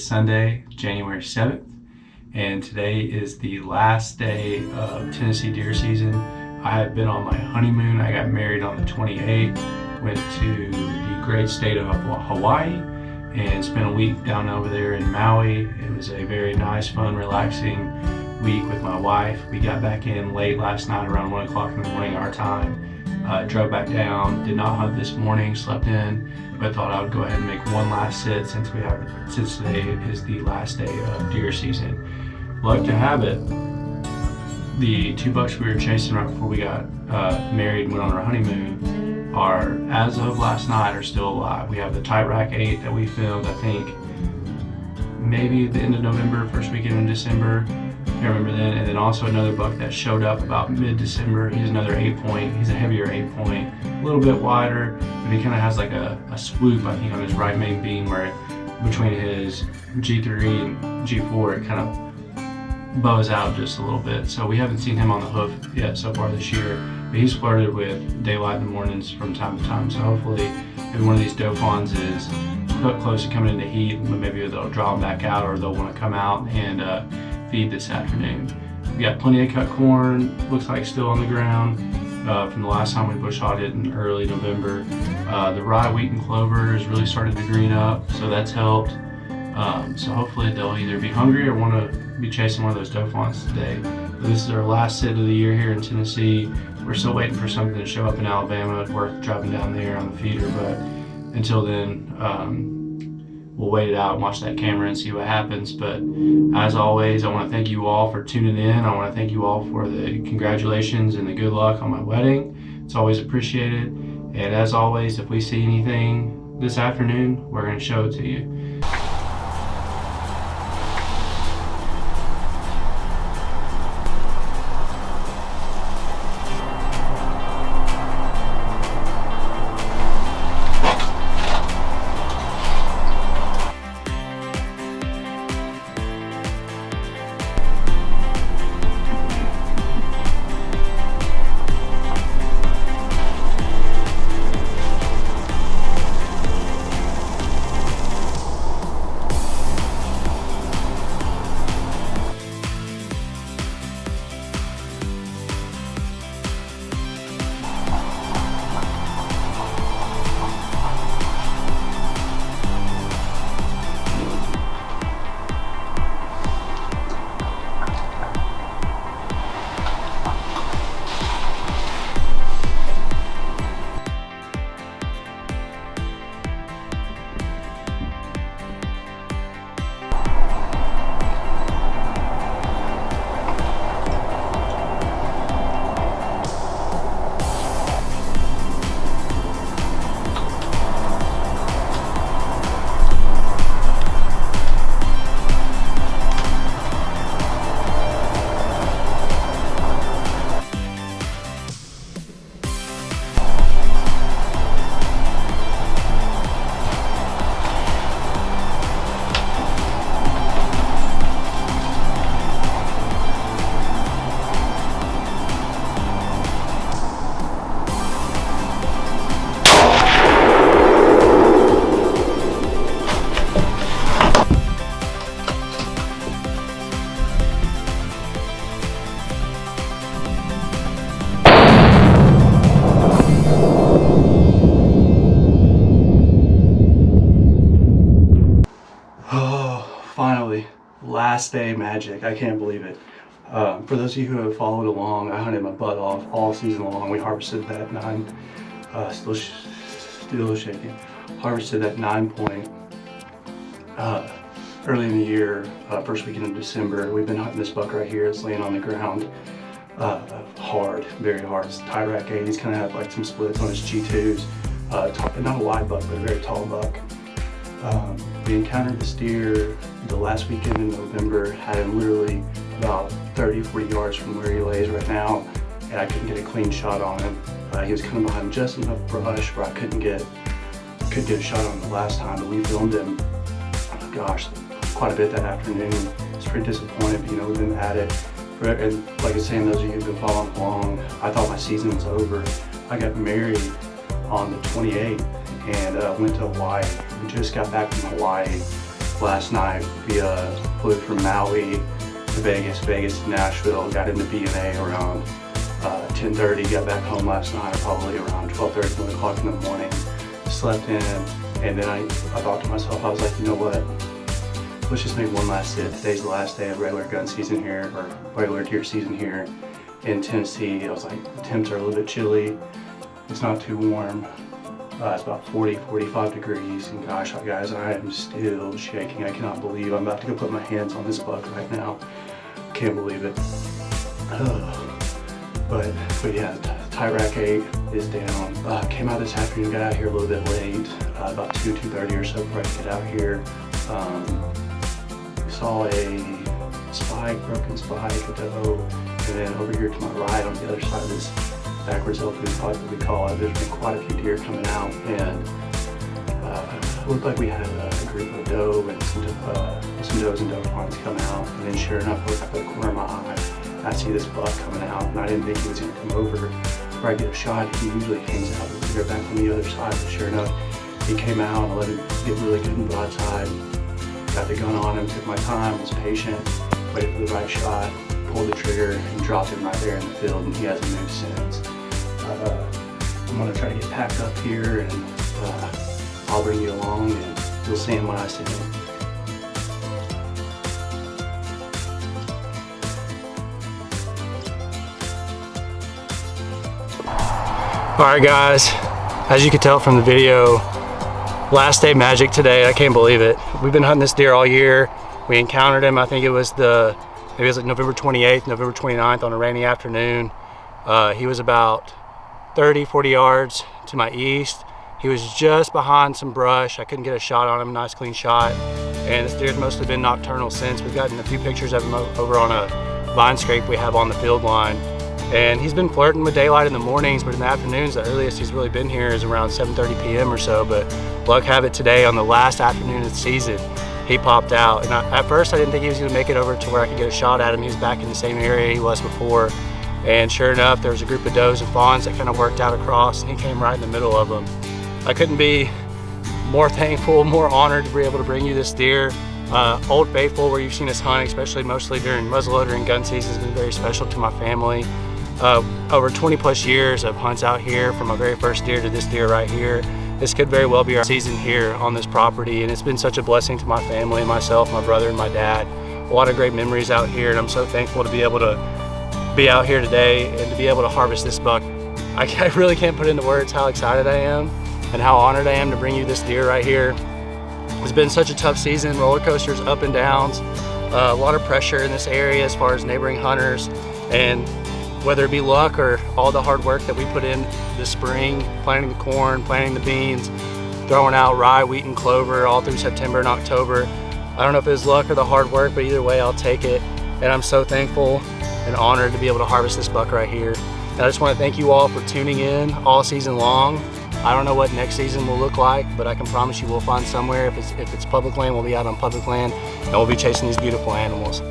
Sunday, January 7th, and today is the last day of Tennessee deer season. I have been on my honeymoon. I got married on the 28th, went to the great state of Hawaii, and spent a week down over there in Maui. It was a very nice, fun, relaxing week with my wife. We got back in late last night around 1 o'clock in the morning our time. Drove back down, did not hunt this morning, slept in, but thought I would go ahead and make one last sit since today is the last day of deer season. Luck to have it, the two bucks we were chasing right before we got married and went on our honeymoon are, as of last night, are still alive. We have the G2-8 that we filmed, I think, maybe the end of November, first weekend in December. Can't remember then. And then also another buck that showed up about mid-December. He's another 8-point. He's a heavier 8-point, a little bit wider, but he kind of has like a swoop, I think, on his right main beam, where between his G3 and G4 it kind of bows out just a little bit. So we haven't seen him on the hoof yet so far this year, but he's flirted with daylight in the mornings from time to time. So hopefully maybe one of these doe fawns is close to coming into heat, but maybe they'll draw him back out, or they'll want to come out and feed this afternoon. We got plenty of cut corn, looks like still on the ground from the last time we bush hogged in early November. The rye, wheat, and clover is really started to green up, so that's helped. So hopefully they'll either be hungry or want to be chasing one of those doe fawns today. But this is our last sit of the year here in Tennessee. We're still waiting for something to show up in Alabama. It's worth driving down there on the feeder, but until then, we'll wait it out and watch that camera and see what happens. But as always, I want to thank you all for tuning in. I want to thank you all for the congratulations and the good luck on my wedding. It's always appreciated. And as always, if we see anything this afternoon, we're going to show it to you. Finally, last day magic. I can't believe it. For those of you who have followed along, I hunted my butt off all season long. We harvested that still shaking. Harvested that 9-point early in the year, first weekend of December. We've been hunting this buck right here. It's laying on the ground, hard, very hard. It's a G2-8. He's kind of had like some splits on his G2s. Not a wide buck, but a very tall buck. We encountered this deer the last weekend in November, had him literally about 30-40 yards from where he lays right now, and I couldn't get a clean shot on him. He was coming behind just enough brush where I couldn't get a shot on him the last time, but we filmed him, gosh, quite a bit that afternoon. I was pretty disappointed, but we've been at it. And like I was saying, those of you who've been following along, I thought my season was over. I got married on the 28th and went to Hawaii. We just got back from Hawaii last night. We flew from Maui to Vegas, Vegas to Nashville, got into B&A around 10:30, got back home last night probably around 12:30, 1 o'clock in the morning, slept in, and then I thought to myself, I was like, you know what, let's just make one last sit. Today's the last day of regular gun season here, or regular deer season here in Tennessee. I was like, the temps are a little bit chilly, it's not too warm. It's about 40, 45 degrees, and gosh, guys, I am still shaking. I cannot believe I'm about to go put my hands on this buck right now. Can't believe it. But yeah, tie rack 8 is down. Came out this afternoon, got out here a little bit late, about 2:30 or so before I get out here. We saw a spike, broken spike, a doe, and then over here to my right on the other side of this backwards elk is probably what we call it. There's been quite a few deer coming out, and it looked like we had a group of doe and some does and doe fawns come out. And then sure enough, I look up at the corner of my eye, I see this buck coming out, and I didn't think he was going to come over before I get a shot. He usually hangs out with the deer back on the other side, but sure enough, he came out. I let him get really good and broadside. Got the gun on him, took my time, was patient, waited for the right shot, pulled the trigger, and dropped him right there in the field, and he hasn't moved since. I'm going to try to get packed up here, and I'll bring you along, and you'll see him when I see him. Alright guys, as you can tell from the video, last day magic today. I can't believe it. We've been hunting this deer all year. We encountered him, I think it was like November 28th, November 29th on a rainy afternoon. He was about 30, 40 yards to my east. He was just behind some brush. I couldn't get a shot on him, nice clean shot. And this deer's mostly been nocturnal since. We've gotten a few pictures of him over on a vine scrape we have on the field line. And he's been flirting with daylight in the mornings, but in the afternoons, the earliest he's really been here is around 7:30 p.m. or so. But luck have it today, on the last afternoon of the season, he popped out. And at first I didn't think he was gonna make it over to where I could get a shot at him. He was back in the same area he was before. And sure enough, there was a group of does and fawns that kind of worked out across, and he came right in the middle of them. I couldn't be more thankful, more honored to be able to bring you this deer. Old Faithful, where you've seen us hunt, especially mostly during muzzleloader and gun season, has been very special to my family. Over 20 plus years of hunts out here, from my very first deer to this deer right here. This could very well be our season here on this property, and it's been such a blessing to my family, myself, my brother, and my dad. A lot of great memories out here, and I'm so thankful to be able to be out here today and to be able to harvest this buck. I really can't put into words how excited I am and how honored I am to bring you this deer right here. It's been such a tough season, roller coasters, up and downs, a lot of pressure in this area as far as neighboring hunters, and whether it be luck or all the hard work that we put in this spring, planting the corn, planting the beans, throwing out rye, wheat, and clover all through September and October. I don't know if it was luck or the hard work, but either way, I'll take it. And I'm so thankful and honored to be able to harvest this buck right here. And I just want to thank you all for tuning in all season long. I don't know what next season will look like, but I can promise you we'll find somewhere. If it's public land, we'll be out on public land, and we'll be chasing these beautiful animals.